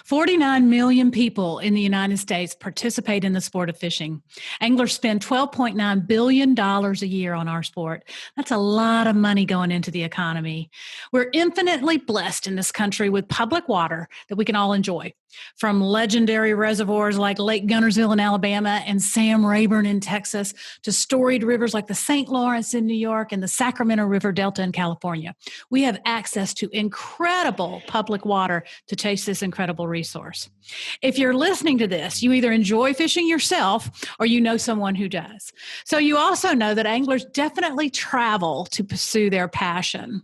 49 million people in the United States participate in the sport of fishing. Anglers spend $12.9 billion a year on our sport. That's a lot of money going into the economy. We're infinitely blessed in this country with public water that we can all enjoy. From legendary reservoirs like Lake Guntersville in Alabama and Sam Rayburn in Texas to storied rivers like the St. Lawrence in New York and the Sacramento River Delta in California. We have access to incredible public water to chase this incredible resource. If you're listening to this, you either enjoy fishing yourself or you know someone who does. So you also know that anglers definitely travel to pursue their passion.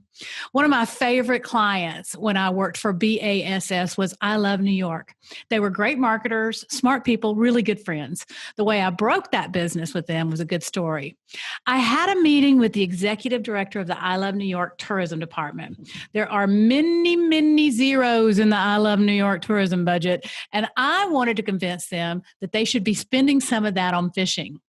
One of my favorite clients when I worked for BASS was I Love New York. They were great marketers, smart people, really good friends. The way I broke that business with them was a good story. I had a meeting with the executive director of the I Love New York tourism department. There are many, many zeros in the I Love New York tourism budget, and I wanted to convince them that they should be spending some of that on fishing.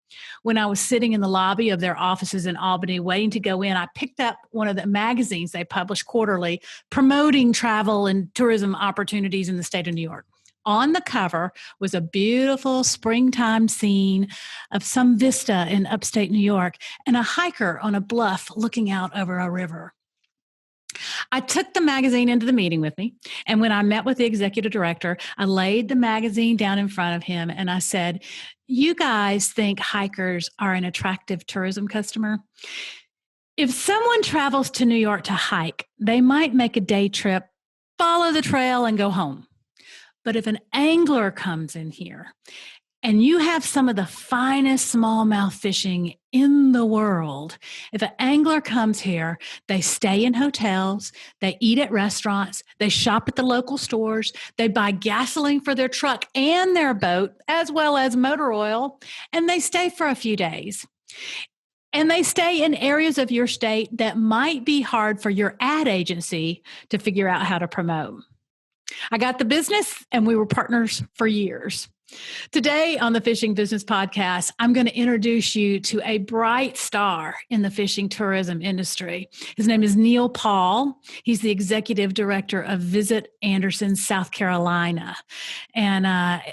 When I was sitting in the lobby of their offices in Albany waiting to go in, I picked up one of the magazines they publish quarterly promoting travel and tourism opportunities in the state of New York. On the cover was a beautiful springtime scene of some vista in upstate New York and a hiker on a bluff looking out over a river. I took the magazine into the meeting with me, and when I met with the executive director, I laid the magazine down in front of him and I said, "You guys think hikers are an attractive tourism customer? If someone travels to New York to hike, they might make a day trip, follow the trail, and go home. But if an angler comes in here and you have some of the finest smallmouth fishing in the world, if an angler comes here, they stay in hotels, they eat at restaurants, they shop at the local stores, they buy gasoline for their truck and their boat, as well as motor oil, and they stay for a few days. And they stay in areas of your state that might be hard for your ad agency to figure out how to promote." I got the business and we were partners for years. Today on the Fishing Business Podcast, I'm going to introduce you to a bright star in the fishing tourism industry. His name is Neil Paul. He's the executive director of Visit Anderson, South Carolina. And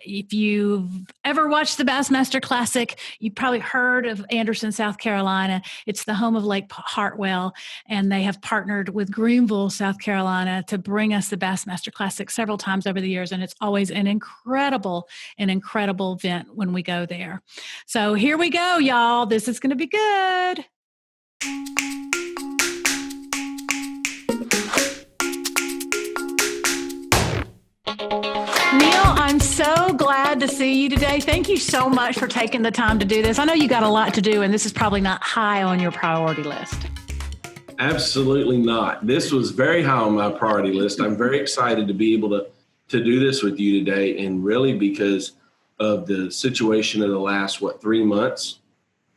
if you've ever watched the Bassmaster Classic, you've probably heard of Anderson, South Carolina. It's the home of Lake Hartwell, and they have partnered with Greenville, South Carolina to bring us the Bassmaster Classic several times over the years, and it's always an incredible event when we go there. So here we go, y'all. This is going to be good. Neil, I'm so glad to see you today. Thank you so much for taking the time to do this. I know you got a lot to do, and this is probably not high on your priority list. Absolutely not. This was very high on my priority list. I'm very excited to be able to do this with you today, and really because of the situation of the last, 3 months.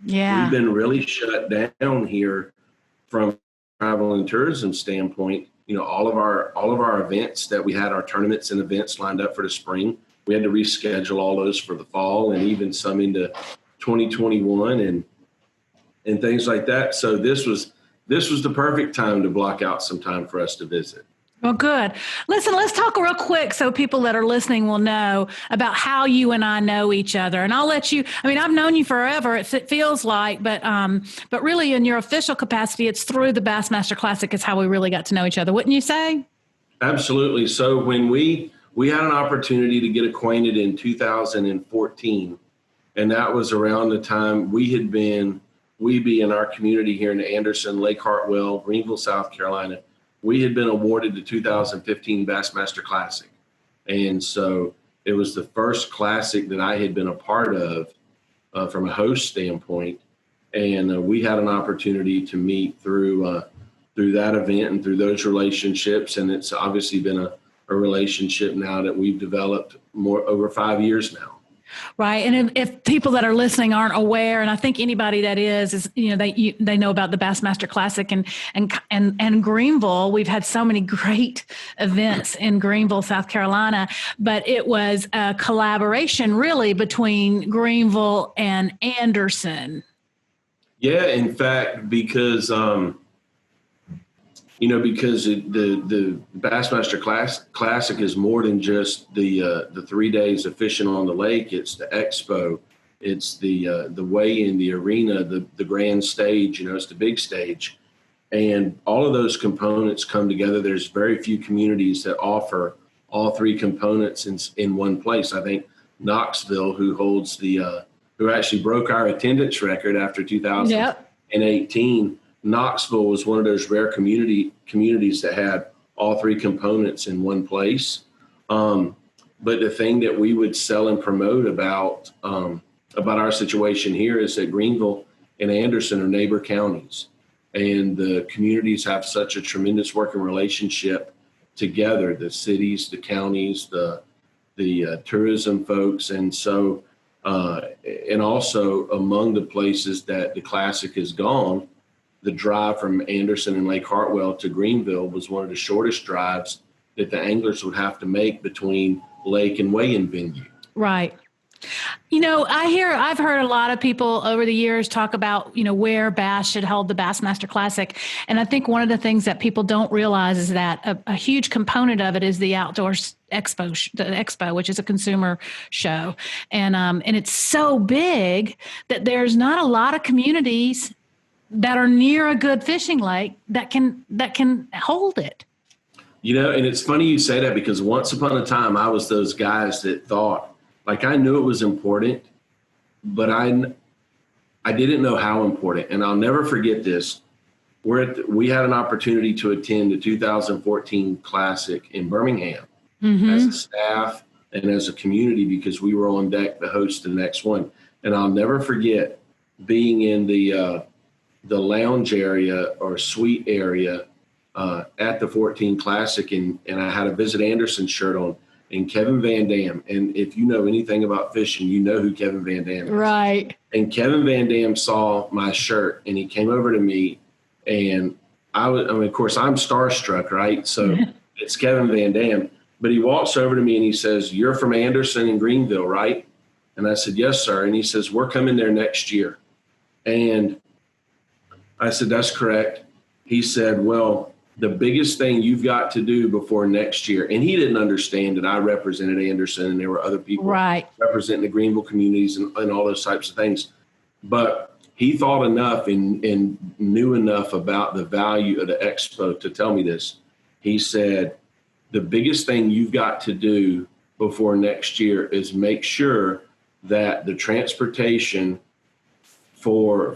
Yeah. We've been really shut down here from travel and tourism standpoint. You know, all of our events that we had, our tournaments and events lined up for the spring, we had to reschedule all those for the fall and even some into 2021 and things like that. So this was the perfect time to block out some time for us to visit. Well, good. Listen, let's talk real quick so people that are listening will know about how you and I know each other. And I'll let you, I've known you forever, it feels like, but really in your official capacity, it's through the Bassmaster Classic is how we really got to know each other. Wouldn't you say? Absolutely. So when we had an opportunity to get acquainted in 2014, and that was around the time we in our community here in Anderson, Lake Hartwell, Greenville, South Carolina, we had been awarded the 2015 Bassmaster Classic. And so it was the first classic that I had been a part of from a host standpoint. And we had an opportunity to meet through that event and through those relationships. And it's obviously been a relationship now that we've developed over 5 years now. Right. And if people that are listening aren't aware, and I think anybody that is, they know about the Bassmaster Classic and Greenville. We've had so many great events in Greenville, South Carolina, but it was a collaboration really between Greenville and Anderson. Yeah, in fact, because Because the Bassmaster Classic is more than just the 3 days of fishing on the lake. It's the expo, it's the weigh-in, the arena, the grand stage. It's the big stage, and all of those components come together. There's very few communities that offer all three components in one place. I think Knoxville, who actually broke our attendance record after 2018. Knoxville was one of those rare communities that had all three components in one place. But the thing that we would sell and promote about our situation here is that Greenville and Anderson are neighbor counties, and the communities have such a tremendous working relationship together, the cities, the counties, the tourism folks. And so, and also among the places that the Classic has gone, the drive from Anderson and Lake Hartwell to Greenville was one of the shortest drives that the anglers would have to make between lake and weigh-in venue. Right. I've heard a lot of people over the years talk about, where Bass should hold the Bassmaster Classic. And I think one of the things that people don't realize is that a huge component of it is the Outdoors Expo, which is a consumer show. And it's so big that there's not a lot of communities that are near a good fishing lake that can hold it. And it's funny you say that, because once upon a time, I was those guys that thought, I knew it was important, but I didn't know how important. And I'll never forget this. We had an opportunity to attend the 2014 Classic in Birmingham as a staff and as a community, because we were on deck to host the next one. And I'll never forget being in the lounge area or suite area at the 14 Classic, and I had a Visit Anderson shirt on, and Kevin Van Dam. And if you know anything about fishing, you know who Kevin Van Dam is. Right. And Kevin Van Dam saw my shirt, and he came over to me, and of course, I'm starstruck, right? So it's Kevin Van Dam. But he walks over to me and he says, "You're from Anderson and Greenville, right?" And I said, "Yes, sir." And he says, "We're coming there next year." And I said, "That's correct." He said, "Well, the biggest thing you've got to do before next year," and he didn't understand that I represented Anderson and there were other people representing the Greenville communities and all those types of things. But he thought enough and knew enough about the value of the expo to tell me this. He said, "The biggest thing you've got to do before next year is make sure that the transportation for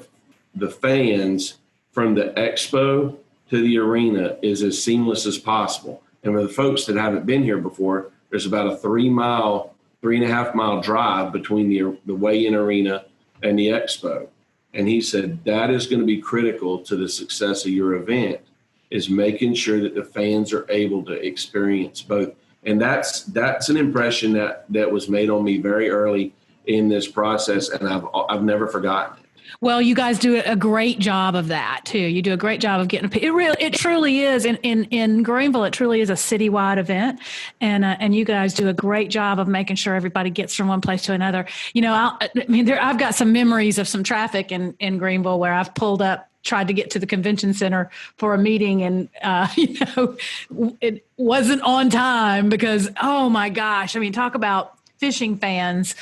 the fans from the expo to the arena is as seamless as possible. And for the folks that haven't been here before, there's about a 3.5 mile drive between the weigh-in arena and the expo." And he said, that is going to be critical to the success of your event, is making sure that the fans are able to experience both. And that's an impression that was made on me very early in this process, and I've never forgotten it. Well, you guys do a great job of that too. You do a great job of getting it truly is in Greenville. It truly is a citywide event, and you guys do a great job of making sure everybody gets from one place to another. I've got some memories of some traffic in Greenville where I've pulled up, tried to get to the convention center for a meeting, and it wasn't on time because, oh my gosh, talk about fishing fans.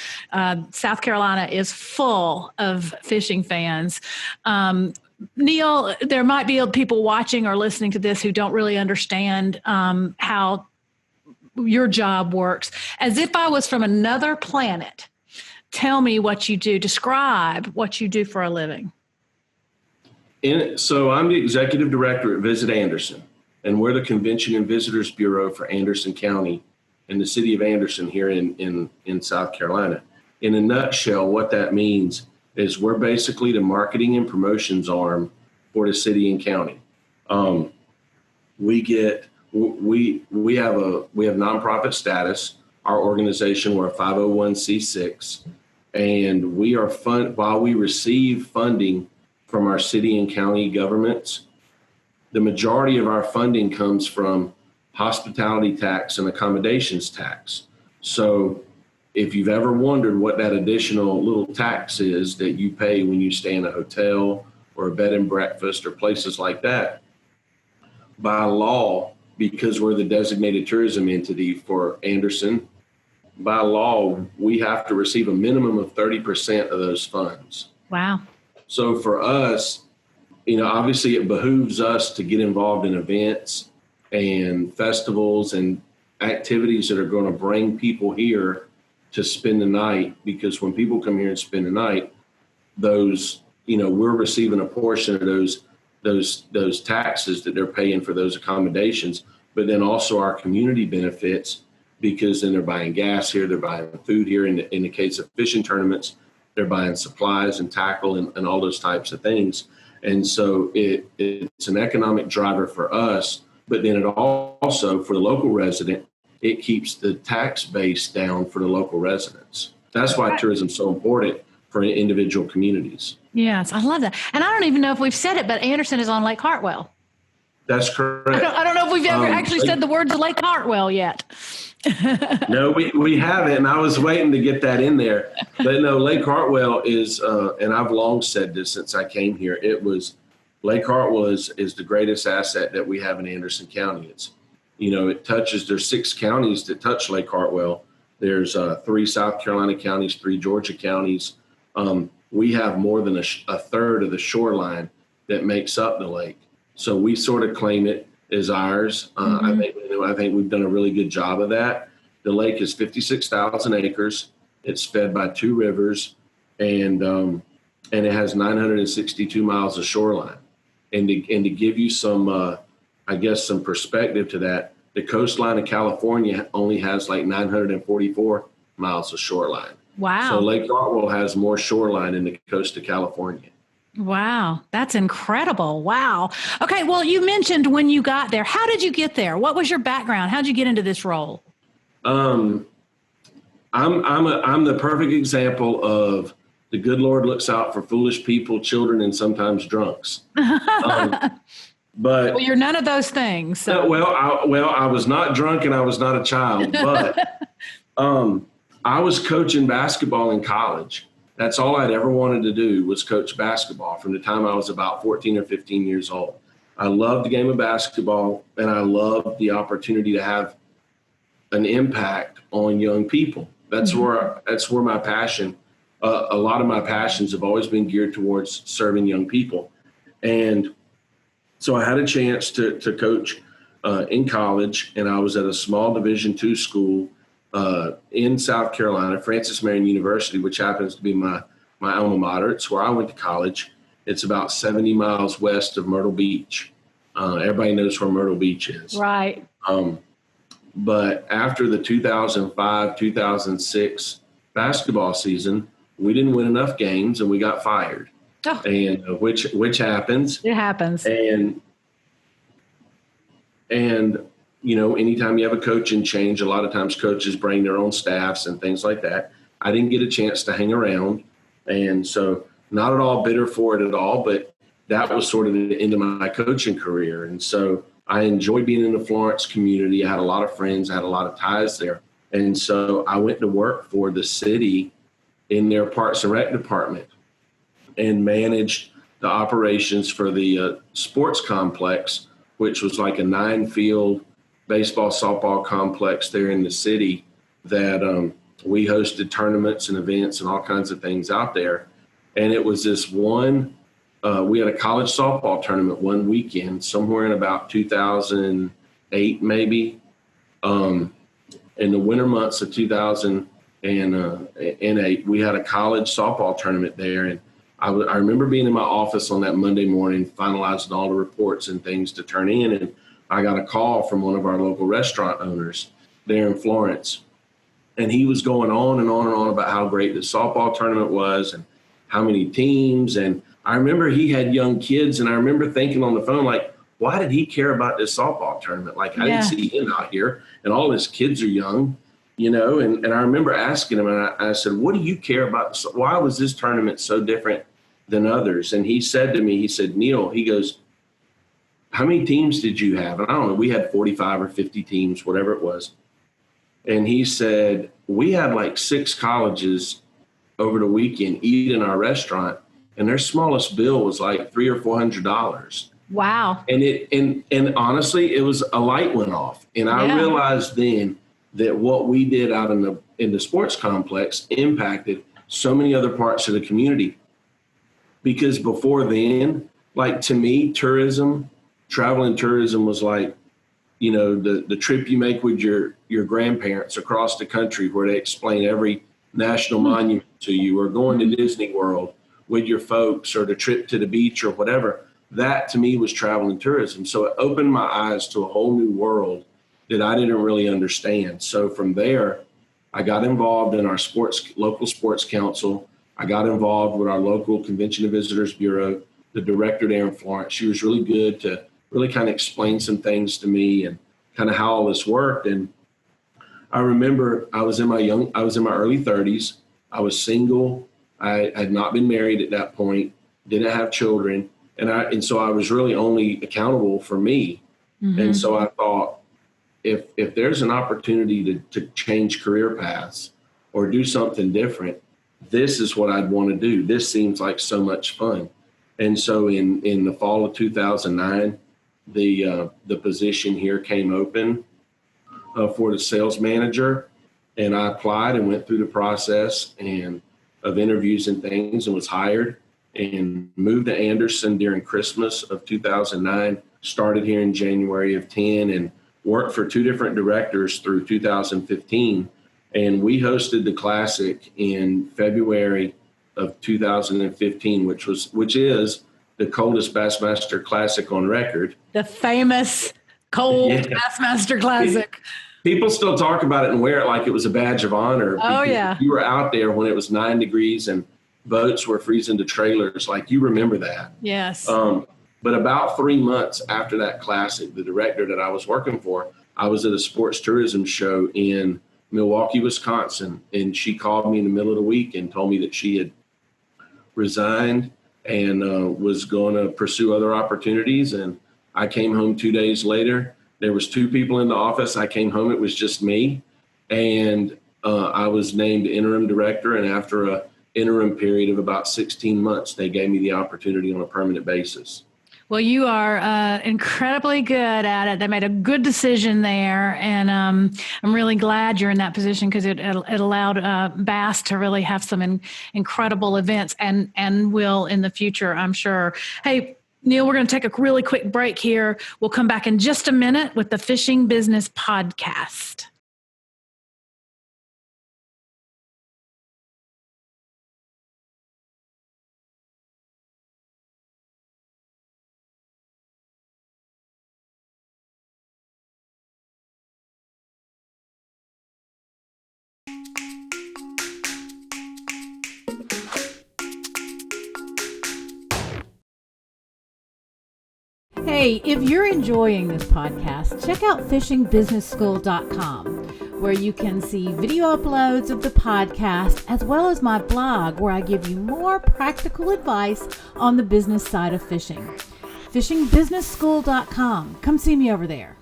South Carolina is full of fishing fans. Neil, there might be people watching or listening to this who don't really understand how your job works. As if I was from another planet, tell me what you do. Describe what you do for a living. So I'm the executive director at Visit Anderson, and we're the Convention and Visitors Bureau for Anderson County in the city of Anderson here in South Carolina. In a nutshell, what that means is we're basically the marketing and promotions arm for the city and county. We have nonprofit status. Our organization, we're a 501c6, and we are while we receive funding from our city and county governments, the majority of our funding comes from hospitality tax and accommodations tax. So if you've ever wondered what that additional little tax is that you pay when you stay in a hotel or a bed and breakfast or places like that, by law, because we're the designated tourism entity for Anderson, by law, we have to receive a minimum of 30% of those funds. Wow. So for us, obviously it behooves us to get involved in events and festivals and activities that are going to bring people here to spend the night, because when people come here and spend the night, those, we're receiving a portion of those taxes that they're paying for those accommodations, but then also our community benefits, because then they're buying gas here, they're buying food here. In the case of fishing tournaments, they're buying supplies and tackle and all those types of things. And so it's an economic driver for us, but then it also, for the local resident, it keeps the tax base down for the local residents. That's why tourism is so important for individual communities. Yes, I love that. And I don't even know if we've said it, but Anderson is on Lake Hartwell. That's correct. I don't know if we've ever actually said the words of Lake Hartwell yet. No, we haven't, and I was waiting to get that in there. But no, Lake Hartwell is, and I've long said this since I came here, Lake Hartwell is the greatest asset that we have in Anderson County. It's, there's 6 counties that touch Lake Hartwell. There's 3 South Carolina counties, 3 Georgia counties. We have more than a third of the shoreline that makes up the lake. So we sort of claim it as ours. I think we've done a really good job of that. The lake is 56,000 acres. It's fed by 2 rivers, and it has 962 miles of shoreline. And to give you some, some perspective to that, the coastline of California only has like 944 miles of shoreline. Wow. So Lake Hartwell has more shoreline than the coast of California. Wow. That's incredible. Wow. Okay. Well, you mentioned when you got there. How did you get there? What was your background? How did you get into this role? I'm the perfect example of the good Lord looks out for foolish people, children, and sometimes drunks. But you're none of those things. So. I was not drunk and I was not a child, but I was coaching basketball in college. That's all I'd ever wanted to do was coach basketball from the time I was about 14 or 15 years old. I loved the game of basketball, and I loved the opportunity to have an impact on young people. That's where my passion, a lot of my passions have always been geared towards serving young people. And so I had a chance to coach in college, and I was at a small Division II school in South Carolina, Francis Marion University, which happens to be my alma mater. It's where I went to college. It's about 70 miles west of Myrtle Beach. Everybody knows where Myrtle Beach is. Right. But after the 2005-2006 basketball season, we didn't win enough games and we got fired. Oh. And which happens. It happens. And anytime you have a coaching change, a lot of times coaches bring their own staffs and things like that. I didn't get a chance to hang around. And so not at all bitter for it at all, but that was sort of the end of my coaching career. And so I enjoyed being in the Florence community. I had a lot of friends. I had a lot of ties there. And so I went to work for the city in their Parks and Rec department and managed the operations for the sports complex, which was like a 9-field baseball, softball complex there in the city that we hosted tournaments and events and all kinds of things out there. And it was this one, we had a college softball tournament one weekend, somewhere in about 2008 maybe. In the winter months of 2008, we had a college softball tournament there. And I remember being in my office on that Monday morning, finalizing all the reports and things to turn in. And I got a call from one of our local restaurant owners there in Florence. And he was going on and on and on about how great the softball tournament was and how many teams. And I remember he had young kids. And I remember thinking on the phone, like, why did he care about this softball tournament? Like, I didn't see him out here and all his kids are young, and I remember asking him, and I said, what do you care about? Why was this tournament so different than others? And he said to me, he said, Neil, he goes, how many teams did you have? And I don't know, we had 45 or 50 teams, whatever it was. And he said, we had like 6 colleges over the weekend eat in our restaurant, and their smallest bill was like $300 or $400. Wow. And honestly, it was a light went off. And I realized then that what we did out in the sports complex impacted so many other parts of the community. Because before then, like to me, traveling tourism was like, you know, the trip you make with your grandparents across the country where they explain every national monument to you, or going to Disney World with your folks, or the trip to the beach or whatever. That to me was traveling tourism. So it opened my eyes to a whole new world that I didn't really understand. So from there, I got involved in our local sports council. I got involved with our local Convention and Visitors Bureau. The director there in Florence, she was really good to really kind of explain some things to me and kind of how all this worked. And I remember I was in my early 30s. I was single. I had not been married at that point, didn't have children. And so I was really only accountable for me. Mm-hmm. And so I thought, if there's an opportunity to change career paths or do something different, this is what I'd want to do. This seems like so much fun. And so in the fall of 2009, the position here came open for the sales manager, and I applied and went through the process of interviews and things, and was hired and moved to Anderson during Christmas of 2009, started here in January of 10, and worked for two different directors through 2015. And we hosted the Classic in February of 2015, which is the coldest Bassmaster Classic on record. The famous cold Bassmaster Classic. People still talk about it and wear it like it was a badge of honor. Oh, yeah. You were out there when it was 9 degrees and boats were freezing to trailers. Like, you remember that. Yes. But about 3 months after that Classic, the director that I was working for, I was at a sports tourism show in Milwaukee, Wisconsin, and she called me in the middle of the week and told me that she had resigned and was going to pursue other opportunities. And I came home 2 days later. There was 2 people in the office. I came home, it was just me. And I was named interim director. And after an interim period of about 16 months, they gave me the opportunity on a permanent basis. Well, you are incredibly good at it. They made a good decision there, and I'm really glad you're in that position, because it allowed Bass to really have some incredible events, and will in the future, I'm sure. Hey, Neil, we're going to take a really quick break here. We'll come back in just a minute with the Fishing Business Podcast. Hey, if you're enjoying this podcast, check out fishingbusinessschool.com, where you can see video uploads of the podcast, as well as my blog, where I give you more practical advice on the business side of fishing. fishingbusinessschool.com. Come see me over there.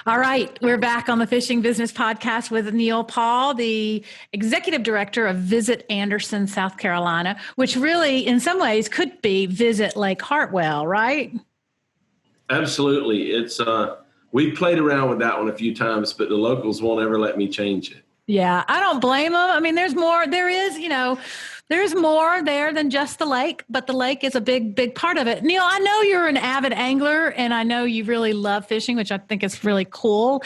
All right, we're back on the Fishing Business Podcast with Neil Paul, the Executive Director of Visit Anderson, South Carolina, which really, in some ways, could be Visit Lake Hartwell, right? Absolutely. It's we played around with that one a few times, but the locals won't ever let me change it. Yeah, I don't blame them. I mean, there's more. There's more there than just the lake, but the lake is a big part of it. Neil, I know you're an avid angler, and I know you really love fishing, which I think is really cool.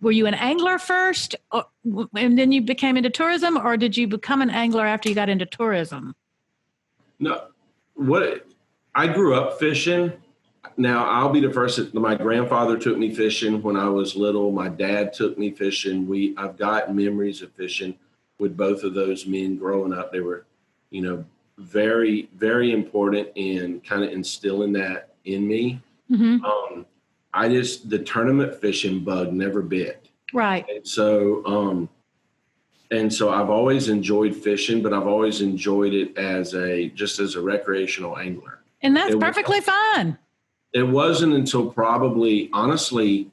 Were you an angler first, and then you became into tourism, or did you become an angler after you got into tourism? No, I grew up fishing. Now, I'll be the first. My grandfather took me fishing when I was little. My dad took me fishing. I've got memories of fishing with both of those men growing up. They were, very, very important in kind of instilling that in me. Mm-hmm. The tournament fishing bug never bit. Right. And so I've always enjoyed fishing, but I've always enjoyed it as a recreational angler. And that's perfectly fine. It wasn't until probably 10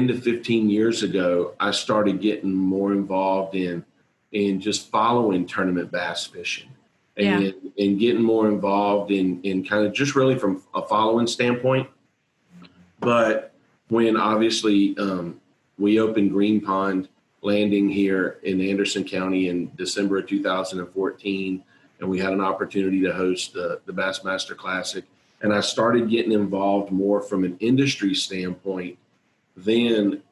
to 15 years ago, I started getting more involved in just following tournament bass fishing. and getting more involved in kind of just really from a following standpoint. But when obviously we opened Green Pond Landing here in Anderson County in December of 2014, and we had an opportunity to host the Bassmaster Classic, and I started getting involved more from an industry standpoint, then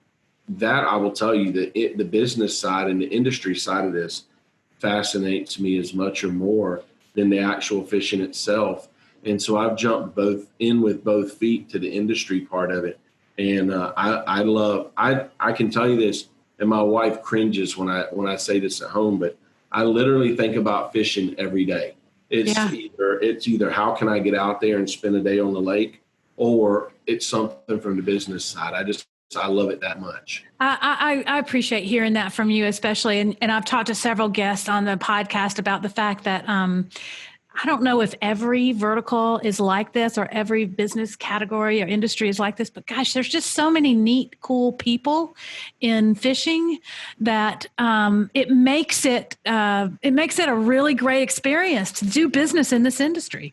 that I will tell you that the business side and the industry side of this fascinates me as much or more than the actual fishing itself. And so I've jumped with both feet to the industry part of it. And I can tell you this, and my wife cringes when I say this at home, but I literally think about fishing every day. It's either how can I get out there and spend a day on the lake, or it's something from the business side. I love it that much. I appreciate hearing that from you, especially. And I've talked to several guests on the podcast about the fact that I don't know if every vertical is like this or every business category or industry is like this, but gosh, there's just so many neat, cool people in fishing that it makes it a really great experience to do business in this industry.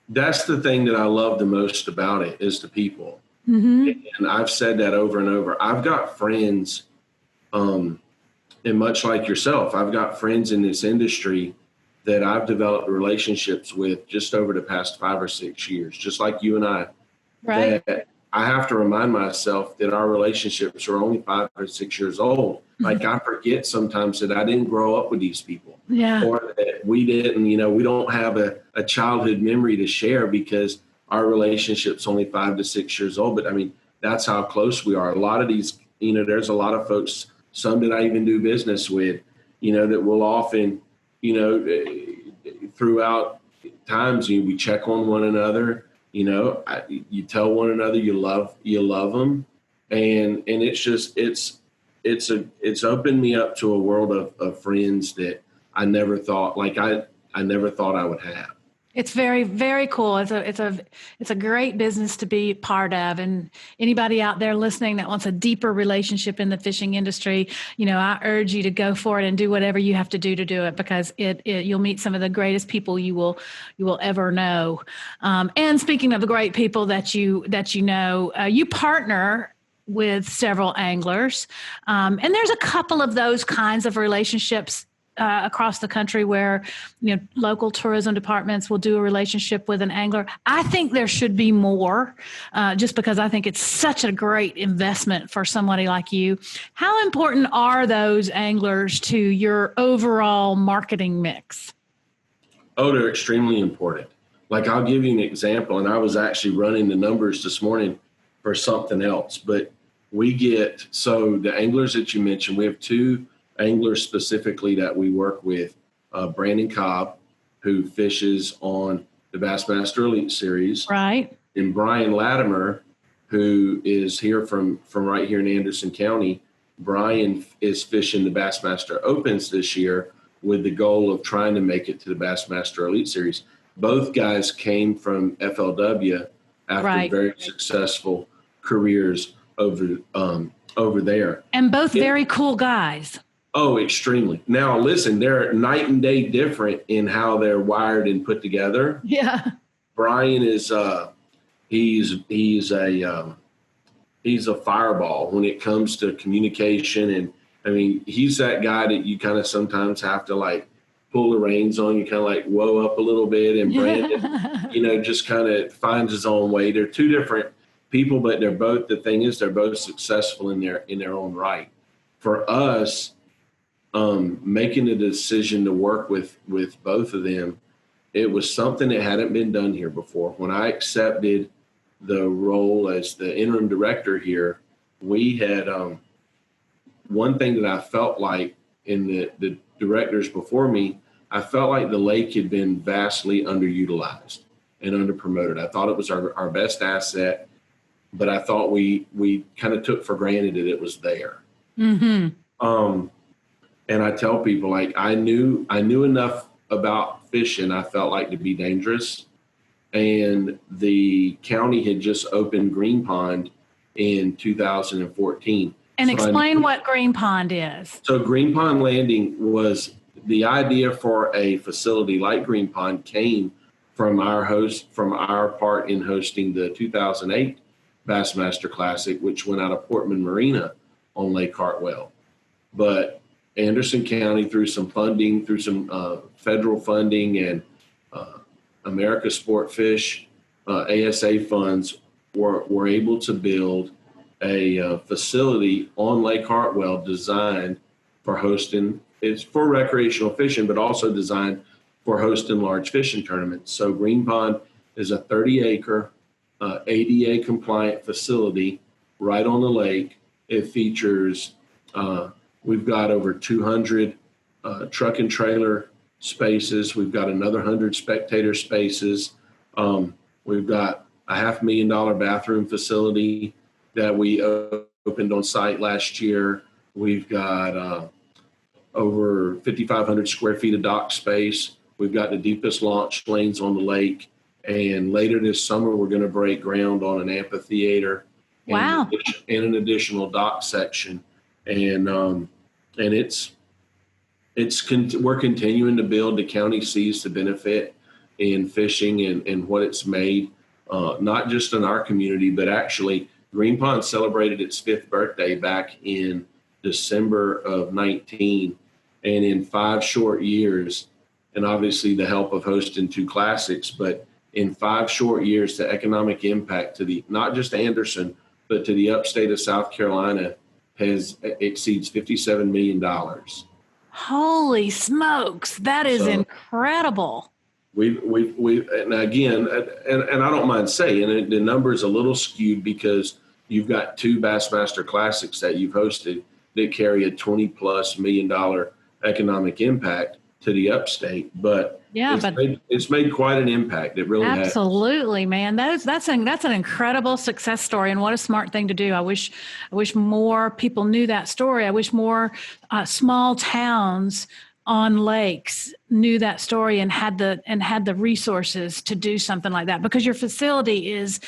That's the thing that I love the most about it is the people. Mm-hmm. And I've said that over and over. I've got friends, and much like yourself, I've got friends in this industry that I've developed relationships with just over the past 5 or 6 years, just like you and I. Right. That I have to remind myself that our relationships are only 5 or 6 years old. Like I forget sometimes that I didn't grow up with these people. Yeah. Or that we didn't, we don't have a childhood memory to share because our relationship's only 5 to 6 years old. But I mean, that's how close we are. A lot of these, there's a lot of folks, some that I even do business with, that will often, throughout times, we check on one another, you tell one another you love them. And it's just, it's opened me up to a world of friends that I never thought, I never thought I would have. It's very, very cool. It's a great business to be part of. And anybody out there listening that wants a deeper relationship in the fishing industry, I urge you to go for it and do whatever you have to do it, because you'll meet some of the greatest people you will ever know. And speaking of the great people that you know, you partner with several anglers, and there's a couple of those kinds of relationships across the country where, local tourism departments will do a relationship with an angler. I think there should be more, just because I think it's such a great investment for somebody like you. How important are those anglers to your overall marketing mix? Oh, they're extremely important. Like, I'll give you an example, and I was actually running the numbers this morning for something else, but so the anglers that you mentioned, we have 2 anglers specifically that we work with, Brandon Cobb, who fishes on the Bassmaster Elite Series. Right. And Brian Lattimer, who is here from right here in Anderson County. Brian is fishing the Bassmaster Opens this year with the goal of trying to make it to the Bassmaster Elite Series. Both guys came from FLW after very successful careers over there. And both very cool guys. Oh, extremely. Now, listen, they're night and day different in how they're wired and put together. Yeah. Brian is he's a fireball when it comes to communication, and I mean, he's that guy that you kind of sometimes have to pull the reins on. You kind of whoa up a little bit, and Brandon, just kind of finds his own way. They're 2 different people, but they're both successful in their own right. For us, making the decision to work with both of them, it was something that hadn't been done here before. When I accepted the role as the interim director here, we had one thing that I felt like in the directors before me, I felt like the lake had been vastly underutilized and underpromoted. I thought it was our best asset, but I thought we kind of took for granted that it was there. Mm-hmm. And I tell people, I knew enough about fishing, I felt like, to be dangerous. And the county had just opened Green Pond in 2014. And explain what Green Pond is. So Green Pond Landing was the idea for a facility like Green Pond came from our part in hosting the 2008 Bassmaster Classic, which went out of Portman Marina on Lake Hartwell. But Anderson County, through some funding, through some federal funding and America Sport Fish ASA funds, were able to build a facility on Lake Hartwell designed for hosting. It's for recreational fishing, but also designed for hosting large fishing tournaments. So Green Pond is a 30-acre ADA compliant facility right on the lake. It features, we've got over 200 truck and trailer spaces. We've got another 100 spectator spaces. We've got a $500,000 bathroom facility that we opened on site last year. We've got over 5,500 square feet of dock space. We've got the deepest launch lanes on the lake. And later this summer, we're going to break ground on an amphitheater. Wow. And an additional dock section. And we're continuing to build. The county sees the benefit in fishing and what it's made, not just in our community, but actually Green Pond celebrated its 5th birthday back in December of 19. And in 5 short years, and obviously the help of hosting 2 classics, but in 5 short years, the economic impact to not just Anderson, but to the upstate of South Carolina exceeds $57 million. Holy smokes. That is incredible. And again, and I don't mind saying it, the number is a little skewed because you've got 2 Bassmaster Classics that you've hosted that carry a $20+ million economic impact to the upstate, but it's made quite an impact. It really has. Absolutely, man. That's an incredible success story, and what a smart thing to do. I wish more people knew that story. I wish more small towns on lakes knew that story and had the resources to do something like that, because your facility is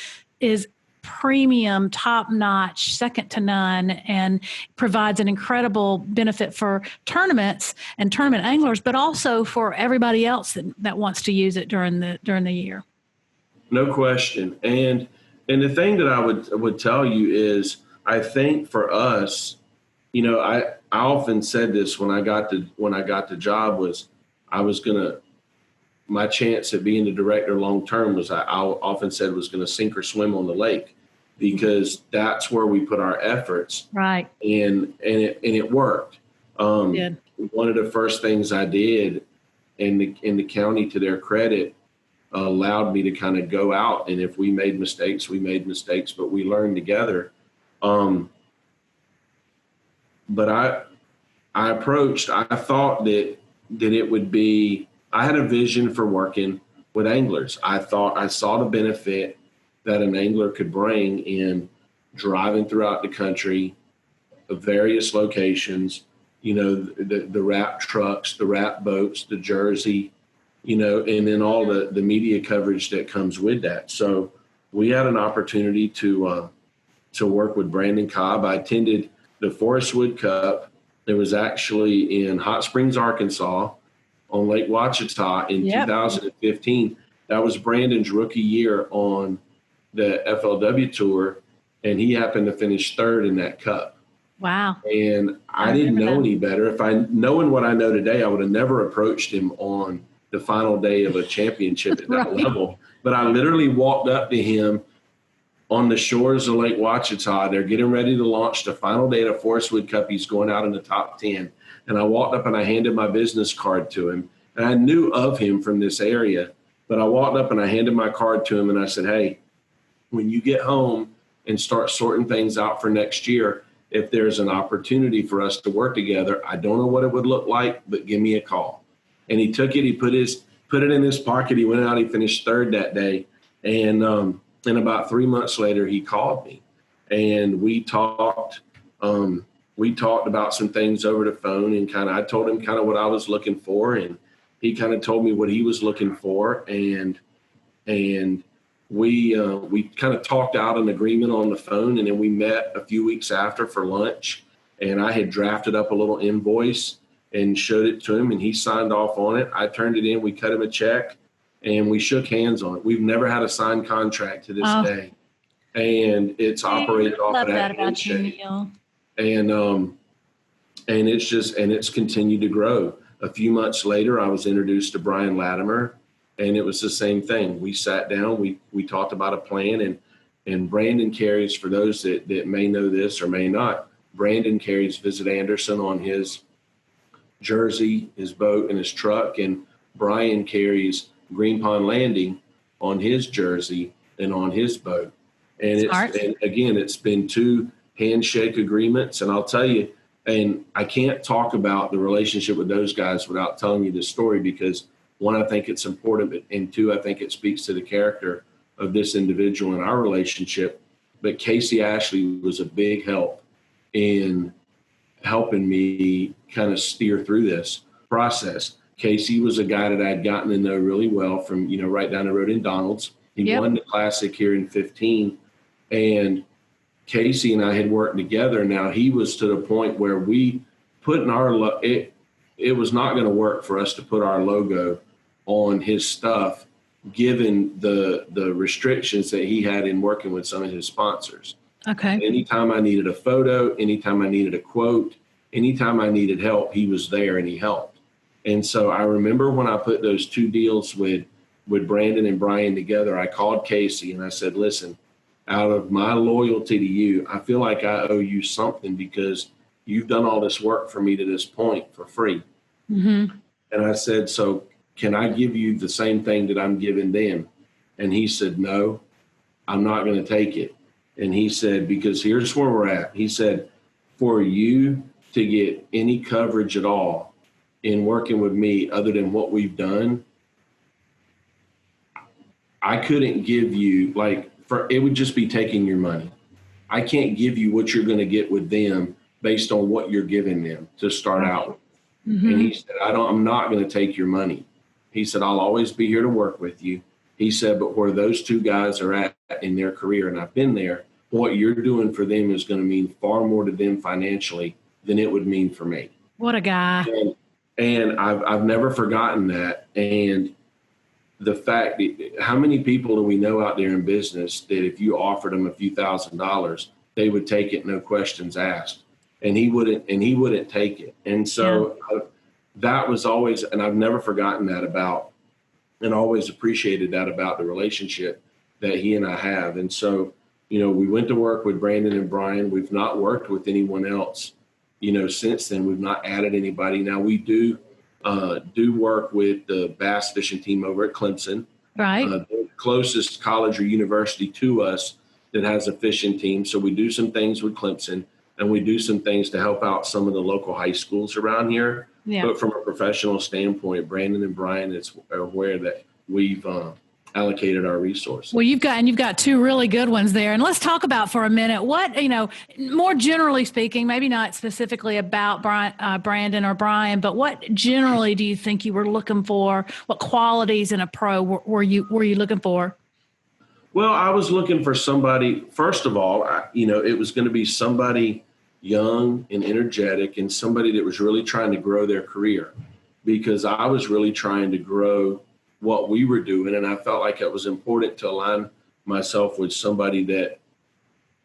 premium, top-notch, second to none, and provides an incredible benefit for tournaments and tournament anglers, but also for everybody else that wants to use it during the year. No question. And the thing that I would tell you is, I think for us, I often said this when I got the job was my chance at being the director long term was I often said was going to sink or swim on the lake, because that's where we put our efforts. Right. And it worked. One of the first things I did, and the county, to their credit, allowed me to kind of go out, and if we made mistakes, but we learned together. But I thought that it would be, I had a vision for working with anglers. I saw the benefit that an angler could bring in driving throughout the country of various locations, the wrap trucks, the wrap boats, the jersey, and then all the media coverage that comes with that. So we had an opportunity to work with Brandon Cobb. I attended the Forest Wood Cup. It was actually in Hot Springs, Arkansas, on Lake Ouachita in 2015. That was Brandon's rookie year on the FLW tour, and he happened to finish 3rd in that cup. Wow. And I didn't know any better. Knowing what I know today, I would have never approached him on the final day of a championship at that level. But I literally walked up to him on the shores of Lake Ouachita. They're getting ready to launch the final day of the Forest Wood Cup. He's going out in the top 10. And I walked up and I handed my business card to him. And I knew of him from this area, but I walked up and I handed my card to him and I said, hey, when you get home and start sorting things out for next year, if there's an opportunity for us to work together, I don't know what it would look like, but give me a call. And he took it, he put it in his pocket. He went out, he finished 3rd that day. And about 3 months later, he called me and we talked about some things over the phone, and I told him kind of what I was looking for, and he kind of told me what he was looking for. And we kind of talked out an agreement on the phone, and then we met a few weeks after for lunch, and I had drafted up a little invoice and showed it to him, and he signed off on it. I turned it in. We cut him a check, and we shook hands on it. We've never had a signed contract to this day, and it's operated off of that handshake. And it's continued to grow. A few months later, I was introduced to Brian Lattimer, and it was the same thing. We sat down, we talked about a plan, and Brandon carries, for those that may know this or may not, Brandon carries Visit Anderson on his jersey, his boat, and his truck, and Brian carries Green Pond Landing on his jersey and on his boat. And it's been 2 handshake agreements, and I'll tell you, and I can't talk about the relationship with those guys without telling you this story, because 1, I think it's important, and 2, I think it speaks to the character of this individual in our relationship. But Casey Ashley was a big help in helping me kind of steer through this process. Casey was a guy that I'd gotten to know really well from, right down the road in Donald's. He won the Classic here in 15, and Casey and I had worked together. Now he was to the point where we put in our it was not going to work for us to put our logo on his stuff, given the restrictions that he had in working with some of his sponsors. Okay. Anytime I needed a photo, anytime I needed a quote, anytime I needed help, he was there and he helped. And so I remember when I put those 2 deals with Brandon and Brian together, I called Casey and I said, listen, out of my loyalty to you, I feel like I owe you something, because you've done all this work for me to this point for free. Mm-hmm. And I said, so can I give you the same thing that I'm giving them? And he said, no, I'm not going to take it. And he said, because here's where we're at. He said, for you to get any coverage at all in working with me other than what we've done, I couldn't give you, it would just be taking your money. I can't give you what you're going to get with them based on what you're giving them to start out with. Mm-hmm. And he said, I'm not going to take your money. He said, I'll always be here to work with you. He said, but where those 2 guys are at in their career, and I've been there, what you're doing for them is going to mean far more to them financially than it would mean for me. What a guy. And I've never forgotten that. And the fact that how many people do we know out there in business that if you offered them a few $1,000s, they would take it, no questions asked, and he wouldn't take it. And so that was always, and I've never forgotten that about, and always appreciated that about the relationship that he and I have. And so, we went to work with Brandon and Brian. We've not worked with anyone else, since then. We've not added anybody. Now we do work with the bass fishing team over at Clemson. Right. The closest college or university to us that has a fishing team. So we do some things with Clemson, and we do some things to help out some of the local high schools around here. Yeah. But from a professional standpoint, Brandon and Brian are aware that we've allocated our resources. Well, you've got 2 really good ones there. And let's talk about for a minute what, more generally speaking, maybe not specifically about Brandon or Brian, but what generally do you think you were looking for? What qualities in a pro were you looking for? Well, I was looking for somebody, first of all, it was going to be somebody young and energetic, and somebody that was really trying to grow their career, because I was really trying to grow what we were doing. And I felt like it was important to align myself with somebody that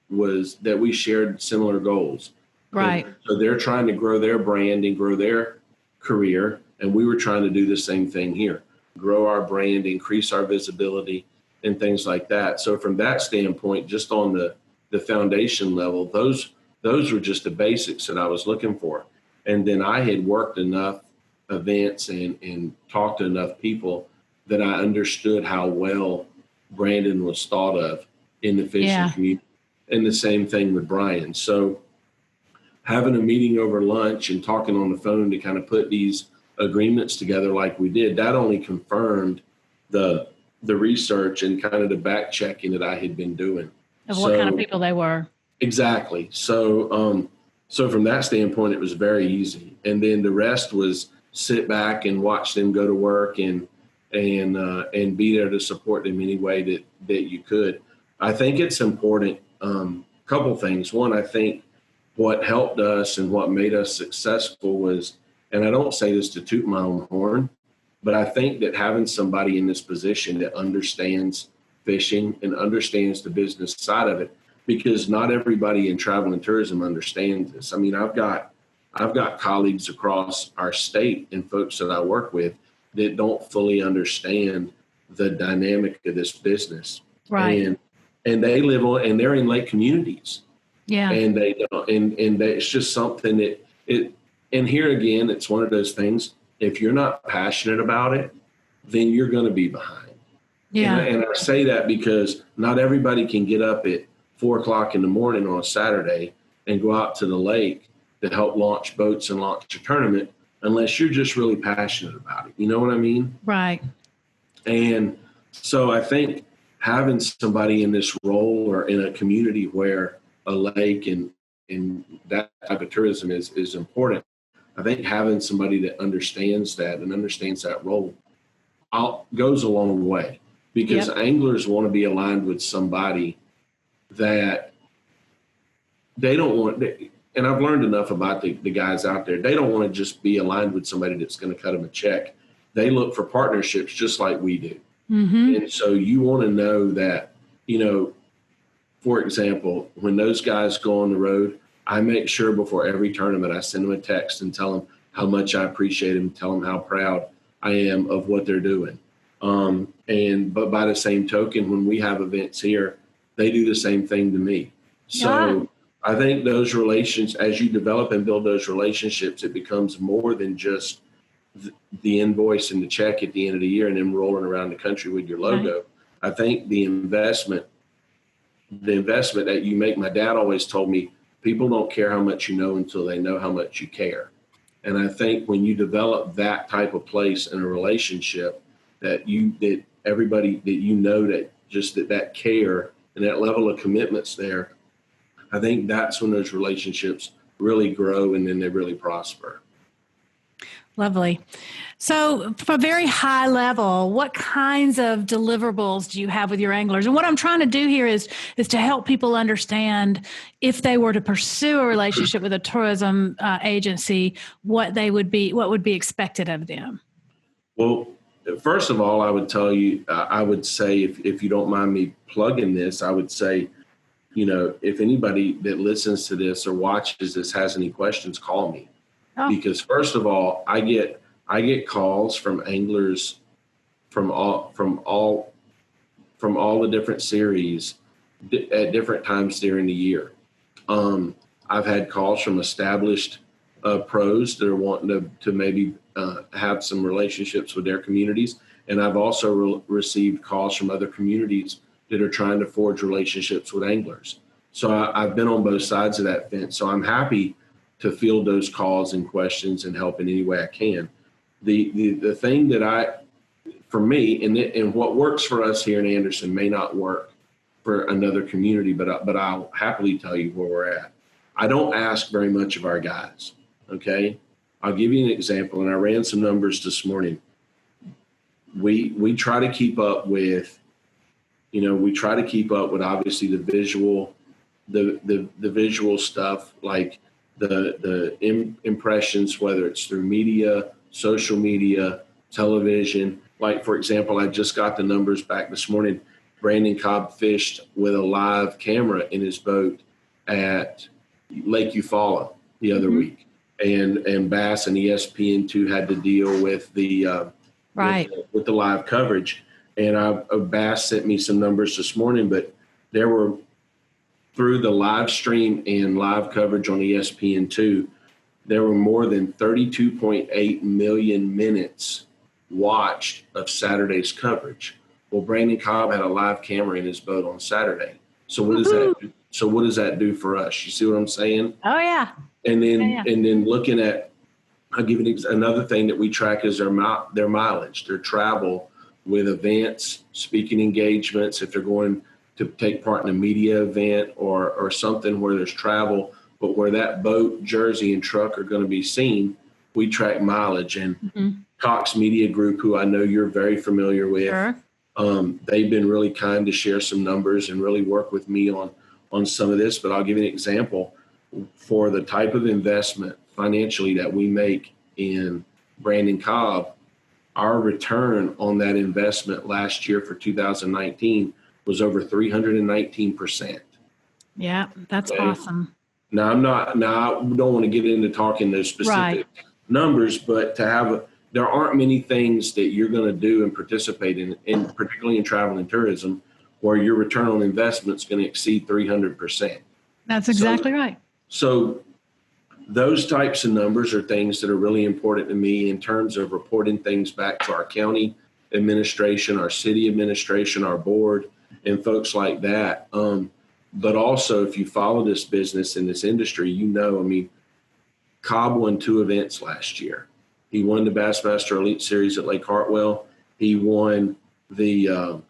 we shared similar goals. Right. And so they're trying to grow their brand and grow their career. And we were trying to do the same thing here, grow our brand, increase our visibility and things like that. So from that standpoint, just on the foundation level, those were just the basics that I was looking for. And then I had worked enough events and talked to enough people that I understood how well Brandon was thought of in the fishing community. And the same thing with Brian. So having a meeting over lunch and talking on the phone to kind of put these agreements together like we did, that only confirmed the research and kind of the back checking that I had been doing. Of what kind of people they were. Exactly. So from that standpoint, it was very easy. And then the rest was sit back and watch them go to work and be there to support them any way that you could. I think it's important. Couple things. One, I think what helped us and what made us successful was, and I don't say this to toot my own horn, but I think that having somebody in this position that understands fishing and understands the business side of it, because not everybody in travel and tourism understands this. I mean, I've got colleagues across our state and folks that I work with that don't fully understand the dynamic of this business. Right. And they live on, and they're in lake communities. Yeah. And they don't, and it's just something and here again, it's one of those things, if you're not passionate about it, then you're going to be behind. Yeah. And I say that because not everybody can get up at 4:00 in the morning on a Saturday and go out to the lake to help launch boats and launch a tournament unless you're just really passionate about it. You know what I mean? Right. And so I think having somebody in this role or in a community where a lake and that type of tourism is important, I think having somebody that understands that and understands that role goes a long way, because anglers want to be aligned with somebody that they don't want. And I've learned enough about the guys out there. They don't want to just be aligned with somebody that's going to cut them a check. They look for partnerships just like we do. Mm-hmm. And so you want to know that, for example, when those guys go on the road, I make sure before every tournament, I send them a text and tell them how much I appreciate them, tell them how proud I am of what they're doing. But by the same token, when we have events here, they do the same thing to me. So I think those relations, as you develop and build those relationships, it becomes more than just the invoice and the check at the end of the year and then rolling around the country with your logo. Right. I think the investment that you make, my dad always told me, people don't care how much you know until they know how much you care. And I think when you develop that type of place in a relationship, that everybody that just that care and that level of commitment's there, I think that's when those relationships really grow and then they really prosper. Lovely. So from a very high level, what kinds of deliverables do you have with your anglers? And what I'm trying to do here is to help people understand, if they were to pursue a relationship with a tourism agency, what would be expected of them. Well, first of all, I would tell you, I would say, if you don't mind me plugging this, I would say, if anybody that listens to this or watches this has any questions, call me. Oh. Because first of all, I get calls from anglers from all the different series at different times during the year. I've had calls from established pros that are wanting to maybe have some relationships with their communities, and I've also received calls from other communities that are trying to forge relationships with anglers. So I've been on both sides of that fence. So I'm happy to field those calls and questions and help in any way I can. The thing that for me, and what works for us here in Anderson may not work for another community, but I'll happily tell you where we're at. I don't ask very much of our guys. Okay. I'll give you an example. And I ran some numbers this morning. We try to keep up with, obviously the visual, the visual stuff, like the impressions, whether it's through media, social media, television. Like, for example, I just got the numbers back this morning. Brandon Cobb fished with a live camera in his boat at Lake Eufaula the other week. And Bass and ESPN2 had to deal with the with the live coverage. And Bass sent me some numbers this morning, but there were, through the live stream and live coverage on ESPN2, there were more than 32.8 million minutes watched of Saturday's coverage. Well, Brandon Cobb had a live camera in his boat on Saturday. So what does that do? So what does that do for us? You see what I'm saying? Oh yeah. And then looking at, I'll give you another thing that we track is their mileage, their travel with events, speaking engagements, if they're going to take part in a media event or something where there's travel, but where that boat, jersey, and truck are going to be seen, we track mileage. And Cox Media Group, who I know you're very familiar with, sure. They've been really kind to share some numbers and really work with me on some of this. But I'll give you an example. For the type of investment financially that we make in Brandon Cobb, our return on that investment last year for 2019 was over 319%. Yeah, that's awesome. Now I don't want to get into talking those specific numbers, but there aren't many things that you're going to do and participate in, particularly in travel and tourism, where your return on investment is going to exceed 300%. That's exactly right. So those types of numbers are things that are really important to me in terms of reporting things back to our county administration, our city administration, our board, and folks like that. But also, if you follow this business in this industry, Cobb won 2 events last year. He won the Bassmaster Elite Series at Lake Hartwell. He won the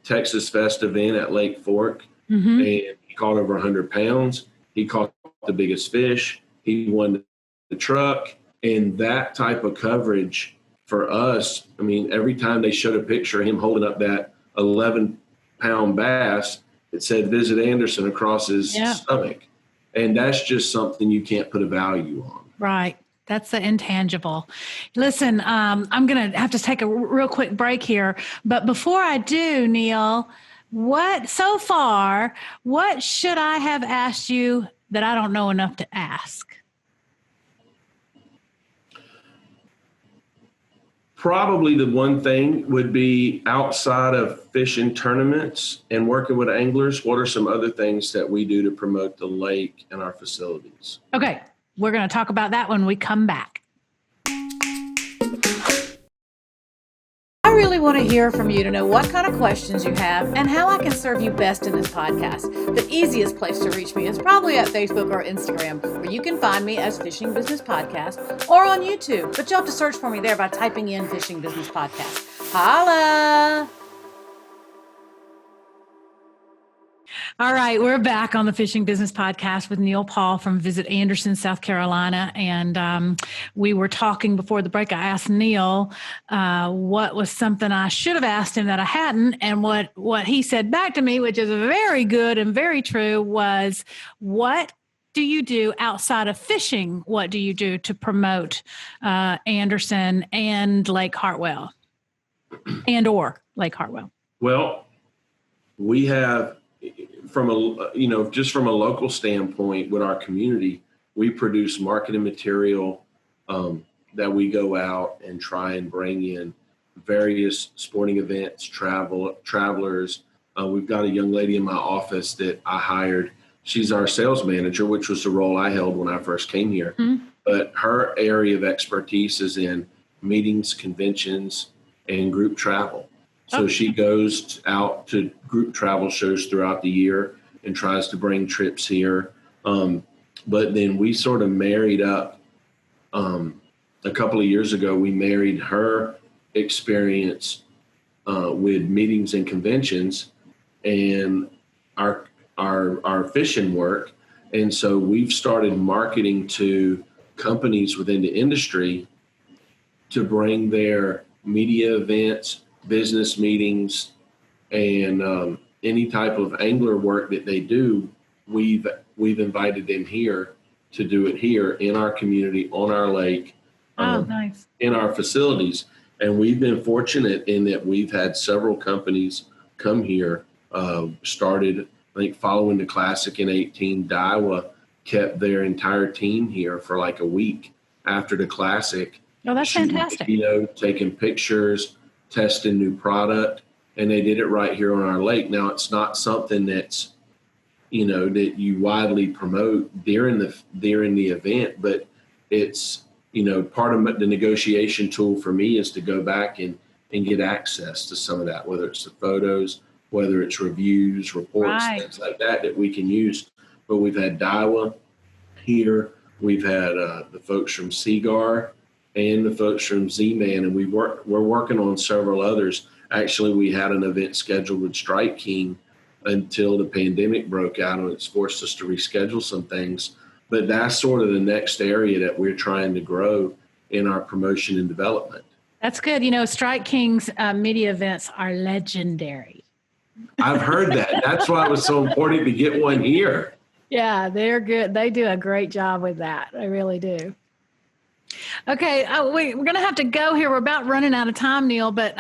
Texas Fest event at Lake Fork, and he caught over 100 pounds. He caught the biggest fish. He won the truck, and that type of coverage for us. Every time they showed a picture of him holding up that 11-pound bass, it said "Visit Anderson" across his stomach, and that's just something you can't put a value on. Right. That's the intangible. Listen, I'm going to have to take a real quick break here. But before I do, Neil, what should I have asked you that I don't know enough to ask? Probably the one thing would be, outside of fishing tournaments and working with anglers, what are some other things that we do to promote the lake and our facilities? Okay. We're going to talk about that when we come back. I really want to hear from you to know what kind of questions you have and how I can serve you best in this podcast. The easiest place to reach me is probably at Facebook or Instagram, where you can find me as Fishing Business Podcast, or on YouTube, but you'll have to search for me there by typing in Fishing Business Podcast. Holla! All right, we're back on the Fishing Business Podcast with Neil Paul from Visit Anderson, South Carolina. And we were talking before the break. I asked Neil what was something I should have asked him that I hadn't. And what he said back to me, which is very good and very true, was, what do you do outside of fishing? What do you do to promote Anderson and Lake Hartwell or Lake Hartwell? Well, we have, from a local standpoint with our community, we produce marketing material that we go out and try and bring in various sporting events, travelers. We've got a young lady in my office that I hired. She's our sales manager, which was the role I held when I first came here. Mm-hmm. But her area of expertise is in meetings, conventions, and group travel. So she goes out to group travel shows throughout the year and tries to bring trips here. But then we sort of married up a couple of years ago. We married her experience with meetings and conventions and our fishing work. And so we've started marketing to companies within the industry to bring their media events, business meetings, and any type of angler work that they do. We've invited them here to do it here in our community, on our lake, nice, in our facilities. And we've been fortunate in that we've had several companies come here. Started, I think, following the Classic in 2018, Daiwa kept their entire team here for like a week after the Classic. Oh, that's fantastic. Taking pictures, testing new product, and they did it right here on our lake. Now, it's not something that's, that you widely promote during the event, but it's, part of the negotiation tool for me is to go back and get access to some of that, whether it's the photos, whether it's reviews, reports, things like that we can use. But we've had Daiwa here. We've had the folks from Seagar and the folks from Z-Man, and we're working on several others. Actually, we had an event scheduled with Strike King until the pandemic broke out, and it's forced us to reschedule some things. But that's sort of the next area that we're trying to grow in our promotion and development. That's good. Strike King's media events are legendary. I've heard that. That's why it was so important to get one here. Yeah, they're good. They do a great job with that. They really do. Okay, we're going to have to go here. We're about running out of time, Neil, but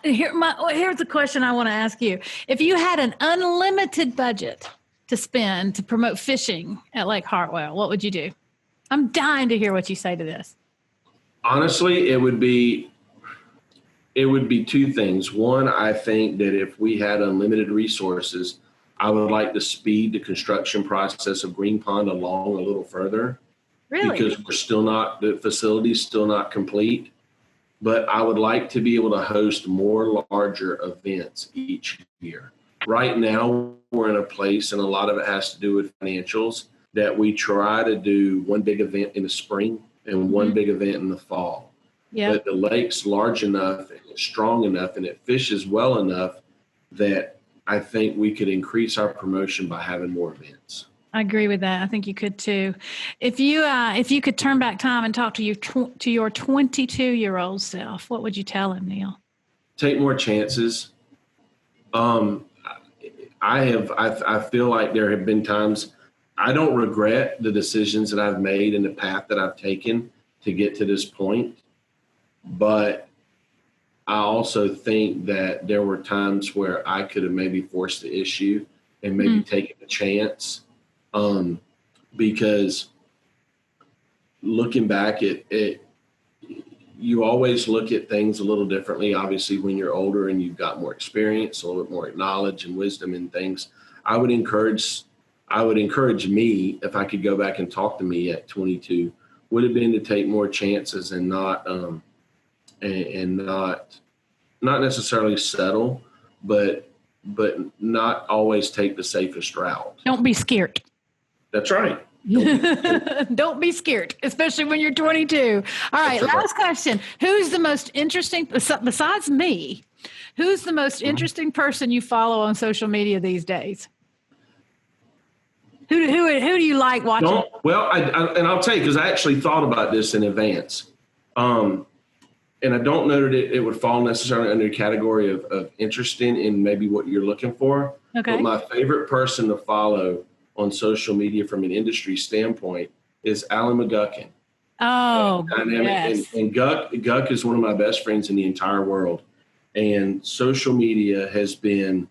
here's the question I want to ask you. If you had an unlimited budget to spend to promote fishing at Lake Hartwell, what would you do? I'm dying to hear what you say to this. Honestly, it would be two things. One, I think that if we had unlimited resources, I would like to speed the construction process of Green Pond along a little further. Really? Because the facility's still not complete. But I would like to be able to host more larger events each year. Right now, we're in a place, and a lot of it has to do with financials, that we try to do one big event in the spring and one big event in the fall. Yeah. But the lake's large enough and it's strong enough and it fishes well enough that I think we could increase our promotion by having more events. I agree with that. I think you could too. If you could turn back time and talk to your 22-year-old self, what would you tell him, Neil? Take more chances. I feel like there have been times I don't regret the decisions that I've made and the path that I've taken to get to this point. But I also think that there were times where I could have maybe forced the issue and maybe taken a chance. Because looking back at it, you always look at things a little differently. Obviously, when you're older and you've got more experience, a little bit more knowledge and wisdom in things, I would encourage me, if I could go back and talk to me at 22, would have been to take more chances and not necessarily settle, but not always take the safest route. Don't be scared. That's right. Don't be scared, especially when you're 22. All right, last question. Who's the most interesting, besides me, who's the most interesting person you follow on social media these days? Who do you like watching? I'll tell you, because I actually thought about this in advance. And I don't know that it would fall necessarily under the category of interesting in maybe what you're looking for. Okay. But my favorite person to follow on social media from an industry standpoint is Alan McGuckin. Oh, yes. And Guck is one of my best friends in the entire world. And social media has been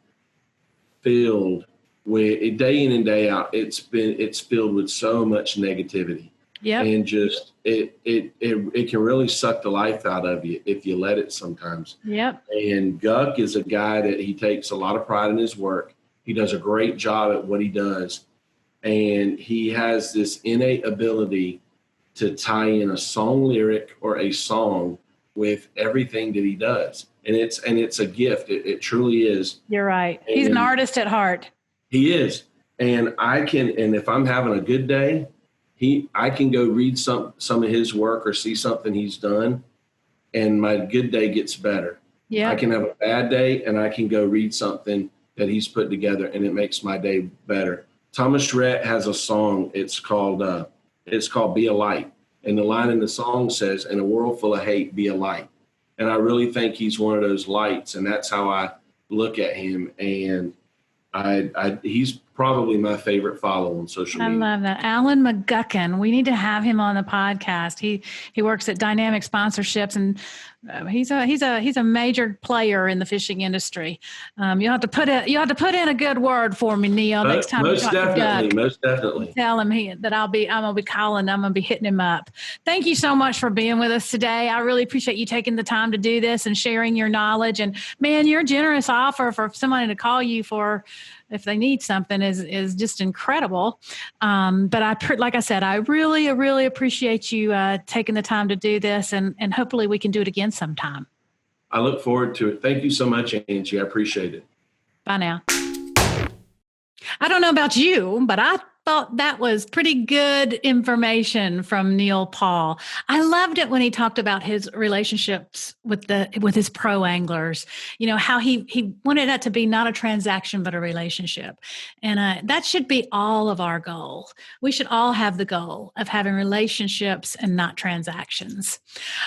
filled with, day in and day out, it's filled with so much negativity. Yeah. And just it can really suck the life out of you if you let it sometimes. Yep. And Guck is a guy that he takes a lot of pride in his work. He does a great job at what he does. And he has this innate ability to tie in a song lyric or a song with everything that he does. And it's a gift. It truly is. You're right. He's an artist at heart. He is. And if I'm having a good day, I can go read some of his work or see something he's done, and my good day gets better. Yeah. I can have a bad day and I can go read something that he's put together and it makes my day better. Thomas Rhett has a song. It's called Be a Light. And the line in the song says, in a world full of hate, be a light. And I really think he's one of those lights. And that's how I look at him. And he's probably my favorite follow on social media. I love that. Alan McGuckin. We need to have him on the podcast. He works at Dynamic Sponsorships, and he's a major player in the fishing industry. You have to put in a good word for me, Neil, next time you talk to Guck. Most definitely. Tell him that I'm gonna be calling. I'm gonna be hitting him up. Thank you so much for being with us today. I really appreciate you taking the time to do this and sharing your knowledge. And man, your generous offer for somebody to call you for if they need something is just incredible. But like I said, I really, really appreciate you taking the time to do this, and hopefully we can do it again sometime. I look forward to it. Thank you so much, Angie. I appreciate it. Bye now. I don't know about you, but I thought that was pretty good information from Neil Paul. I loved it when he talked about his relationships with his pro anglers, how he wanted that to be not a transaction, but a relationship. And that should be all of our goal. We should all have the goal of having relationships and not transactions.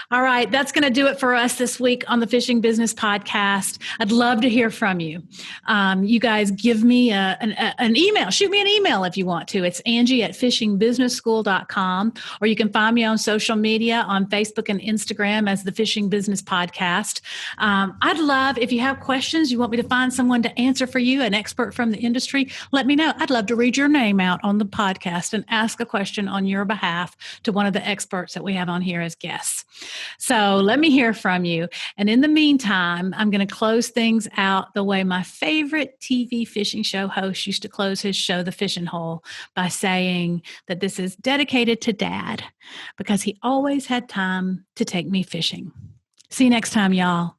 All right. That's going to do it for us this week on the Fishing Business Podcast. I'd love to hear from you. You guys give me an email. Shoot me an email if you want to. It's Angie@fishingbusinessschool.com, or you can find me on social media on Facebook and Instagram as the Fishing Business Podcast. I'd love, if you have questions, you want me to find someone to answer for you, an expert from the industry, let me know. I'd love to read your name out on the podcast and ask a question on your behalf to one of the experts that we have on here as guests. So let me hear from you. And in the meantime, I'm going to close things out the way my favorite TV fishing show host used to close his show, The Fishing Hole, by saying that this is dedicated to Dad because he always had time to take me fishing. See you next time, y'all.